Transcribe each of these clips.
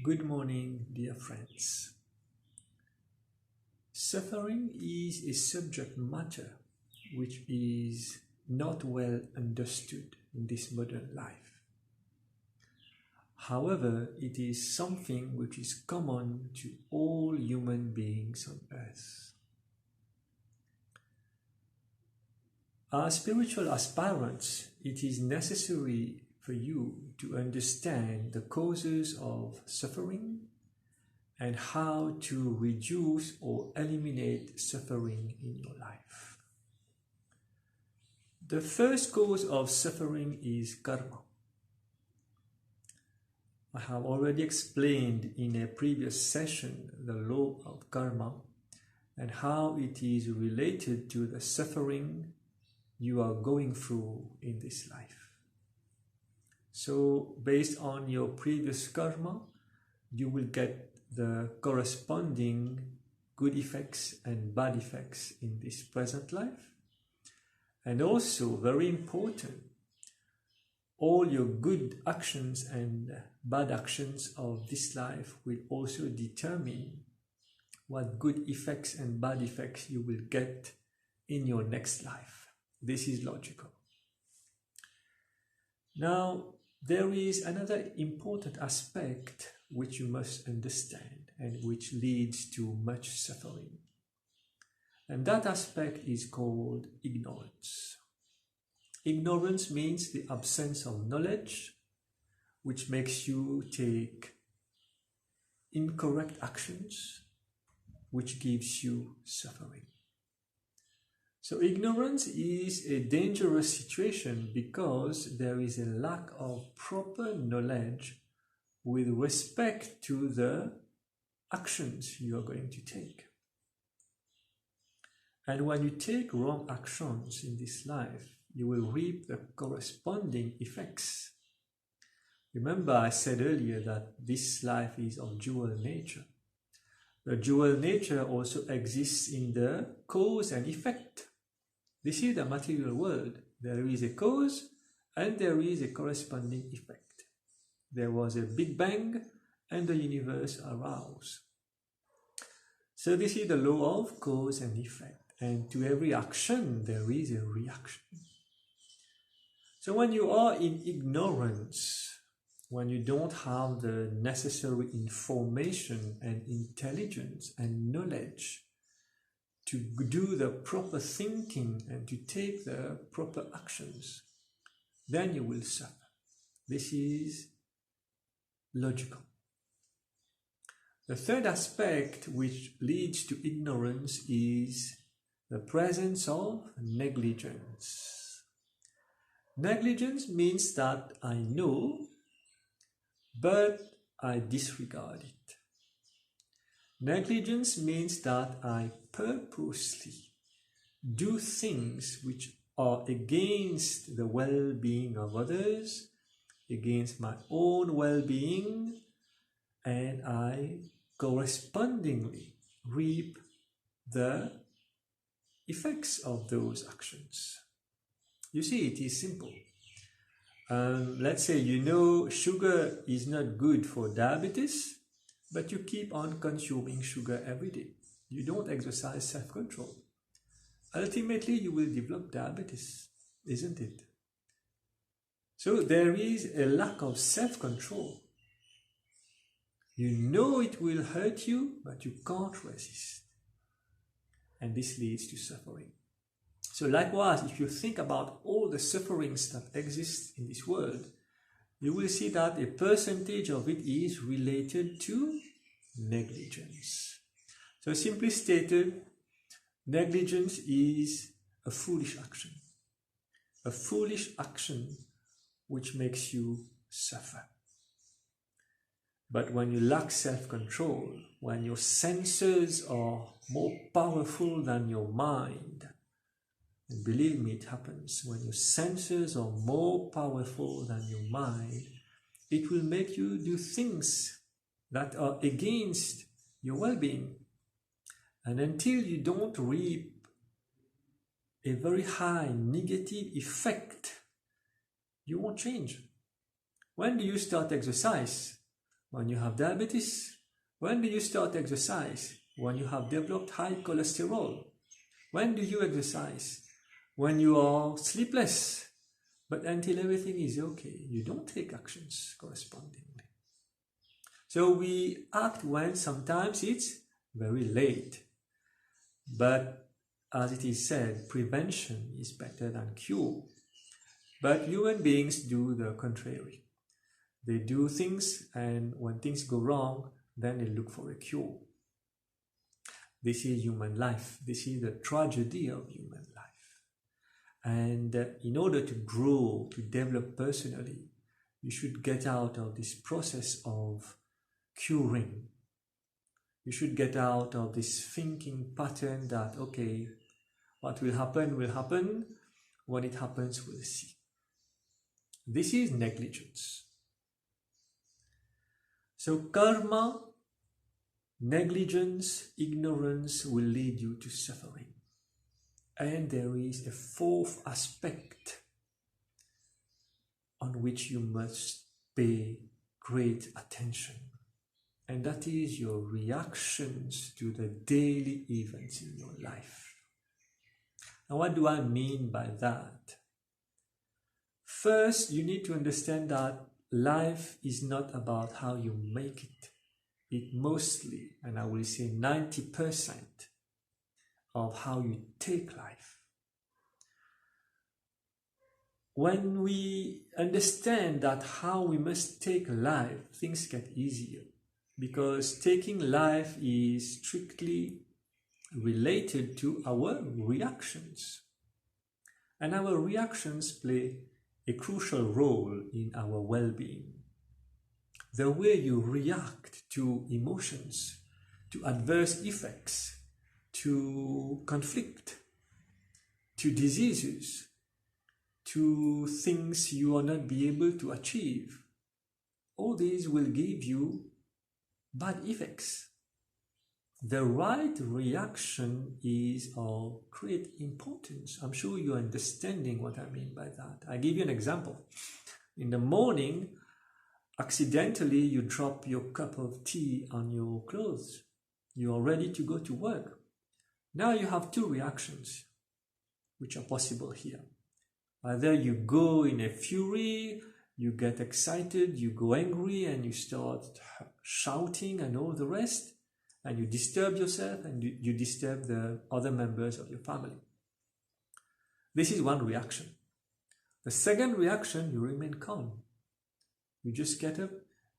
Good morning, dear friends. Suffering is a subject matter which is not well understood in this modern life. However, it is something which is common to all human beings on earth. As spiritual aspirants, it is necessary for you to understand the causes of suffering and how to reduce or eliminate suffering in your life. The first cause of suffering is karma. I have already explained in a previous session the law of karma and how it is related to the suffering you are going through in this life. So, based on your previous karma, you will get the corresponding good effects and bad effects in this present life. And also, very important, all your good actions and bad actions of this life will also determine what good effects and bad effects you will get in your next life. This is logical. Now, there is another important aspect which you must understand and which leads to much suffering. And that aspect is called ignorance. Ignorance means the absence of knowledge, which makes you take incorrect actions, which gives you suffering. So ignorance is a dangerous situation because there is a lack of proper knowledge with respect to the actions you are going to take. And when you take wrong actions in this life, you will reap the corresponding effects. Remember, I said earlier that this life is of dual nature. The dual nature also exists in the cause and effect. This is the material world. There is a cause and there is a corresponding effect. There was a Big Bang and the universe arose. So this is the law of cause and effect. And to every action, there is a reaction. So when you are in ignorance, when you don't have the necessary information and intelligence and knowledge to do the proper thinking and to take the proper actions, then you will suffer. This is logical. The third aspect which leads to ignorance is the presence of negligence. Negligence means that I know, but I disregard it. Negligence means that I purposely do things which are against the well-being of others, against my own well-being, and I correspondingly reap the effects of those actions. You see, it is simple. Let's say you know sugar is not good for diabetes, but you keep on consuming sugar every day. You don't exercise self-control. Ultimately, you will develop diabetes, isn't it? So there is a lack of self-control. You know it will hurt you, but you can't resist. And this leads to suffering. So likewise, if you think about all the sufferings that exist in this world, you will see that a percentage of it is related to negligence. So simply stated, negligence is a foolish action. A foolish action which makes you suffer. But when you lack self-control, when your senses are more powerful than your mind, and believe me, it happens, when your senses are more powerful than your mind, it will make you do things that are against your well-being. And until you don't reap a very high negative effect, you won't change. When do you start exercise? When you have diabetes, when do you start exercise? When you have developed high cholesterol. When do you exercise? When you are sleepless. But until everything is okay, you don't take actions correspondingly. So we act when sometimes it's very late. But as it is said, prevention is better than cure. But human beings do the contrary. They do things, and when things go wrong, then they look for a cure. This is human life. This is the tragedy of human life. And in order to grow, to develop personally, you should get out of this process of curing. You should get out of this thinking pattern that, okay, what will happen will happen. When it happens, we'll see. This is negligence. So karma, negligence, ignorance will lead you to suffering. And there is a fourth aspect on which you must pay great attention. And that is your reactions to the daily events in your life. Now, what do I mean by that? First, you need to understand that life is not about how you make it. It mostly, and I will say 90%, of how you take life. When we understand that how we must take life, things get easier. Because taking life is strictly related to our reactions. And our reactions play a crucial role in our well-being. The way you react to emotions, to adverse effects, to conflict, to diseases, to things you will not be able to achieve, all these will give you bad effects. The right reaction is of great importance. I'm sure you're understanding what I mean by that. I give you an example. In the morning, accidentally you drop your cup of tea on your clothes. You are ready to go to work. Now you have two reactions which are possible here. Either you go in a fury, you get excited, you go angry and you start shouting and all the rest, and you disturb yourself and you disturb the other members of your family. This is one reaction. The second reaction, you remain calm. You just get up,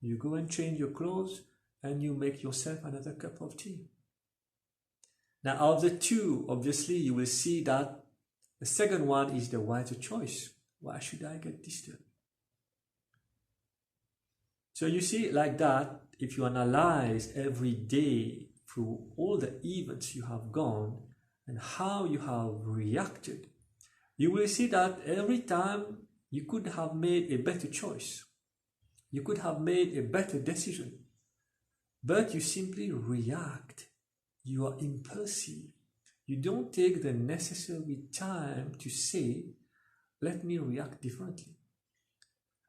you go and change your clothes, and you make yourself another cup of tea. Now, of the two, obviously, you will see that the second one is the wiser choice. Why should I get disturbed? So you see, like that, if you analyze every day through all the events you have gone and how you have reacted, you will see that every time you could have made a better choice. You could have made a better decision. But you simply react. You are impulsive. You don't take the necessary time to say, let me react differently.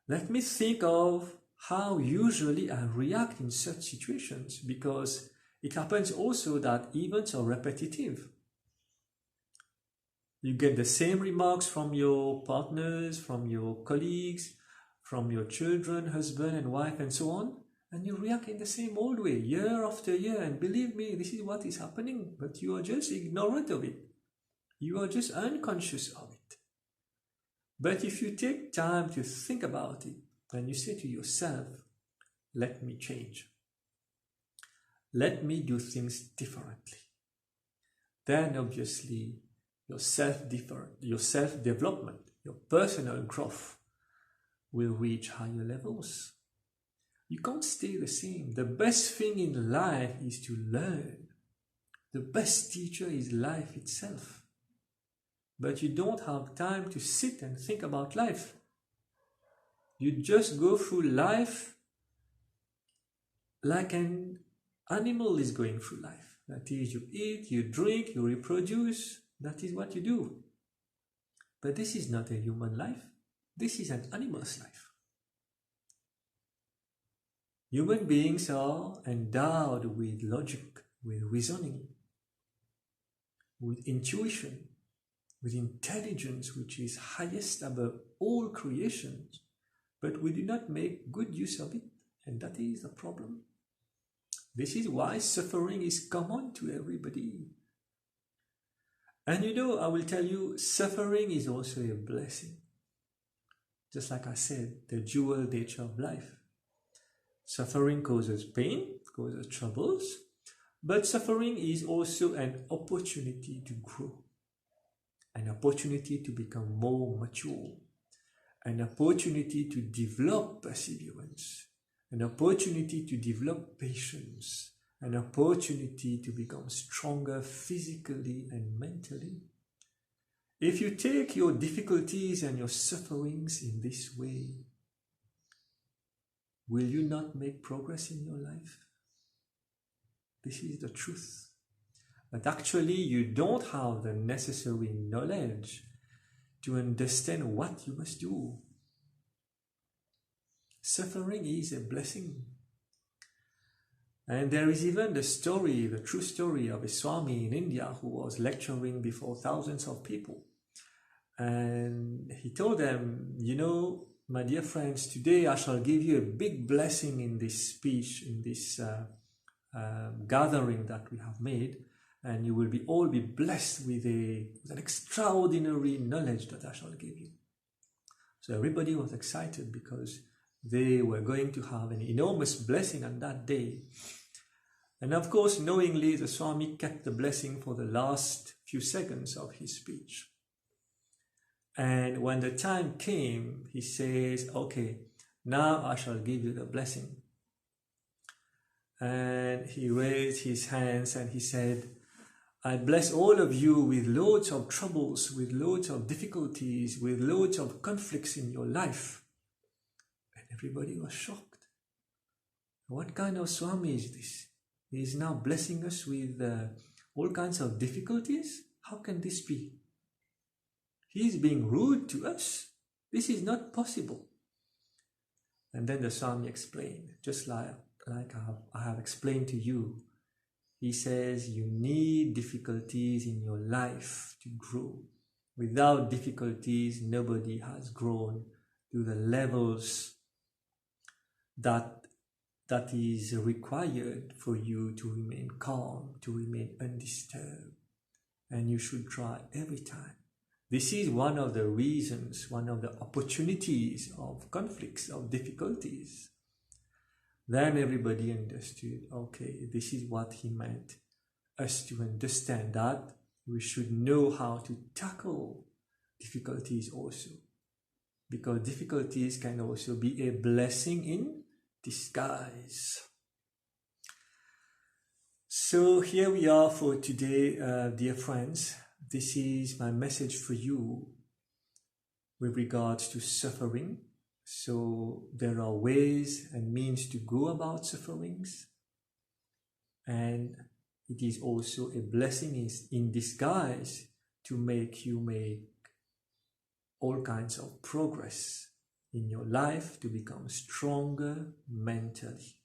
Let me think of how usually I react in such situations, because it happens also that events are repetitive. You get the same remarks from your partners, from your colleagues, from your children, husband and wife and so on, and you react in the same old way year after year, and believe me, this is what is happening, but you are just ignorant of it. You are just unconscious of it. But if you take time to think about it, and you say to yourself, let me change. Let me do things differently. Then obviously your self-development, your personal growth will reach higher levels. You can't stay the same. The best thing in life is to learn. The best teacher is life itself. But you don't have time to sit and think about life. You just go through life like an animal is going through life. That is, you eat, you drink, you reproduce. That is what you do. But this is not a human life. This is an animal's life. Human beings are endowed with logic, with reasoning, with intuition, with intelligence, which is highest above all creations, but we do not make good use of it, and that is the problem. This is why suffering is common to everybody. And you know, I will tell you, suffering is also a blessing. Just like I said, the dual nature of life. Suffering causes pain, causes troubles, but suffering is also an opportunity to grow, an opportunity to become more mature, an opportunity to develop perseverance, an opportunity to develop patience, an opportunity to become stronger physically and mentally. If you take your difficulties and your sufferings in this way, will you not make progress in your life? This is the truth. But actually, you don't have the necessary knowledge to understand what you must do. Suffering is a blessing. And there is even the story, the true story of a Swami in India who was lecturing before thousands of people. And he told them, you know, my dear friends, today I shall give you a big blessing in this speech, in this gathering that we have made, and you will all be blessed with an extraordinary knowledge that I shall give you. So everybody was excited because they were going to have an enormous blessing on that day. And of course, knowingly, the Swami kept the blessing for the last few seconds of his speech. And when the time came, he says, okay, now I shall give you the blessing. And he raised his hands and he said, I bless all of you with loads of troubles, with loads of difficulties, with loads of conflicts in your life. And everybody was shocked. What kind of Swami is this? He is now blessing us with all kinds of difficulties? How can this be? He is being rude to us. This is not possible. And then the Swami explained, just like I have explained to you. He says you need difficulties in your life to grow. Without difficulties, nobody has grown to the levels that is required for you to remain calm, to remain undisturbed. And you should try every time. This is one of the reasons, one of the opportunities of conflicts, of difficulties. Then everybody understood, okay, this is what he meant us to understand, that we should know how to tackle difficulties also. Because difficulties can also be a blessing in disguise. So here we are for today, dear friends. This is my message for you with regards to suffering. So there are ways and means to go about sufferings, and it is also a blessing in disguise to make you make all kinds of progress in your life, to become stronger mentally.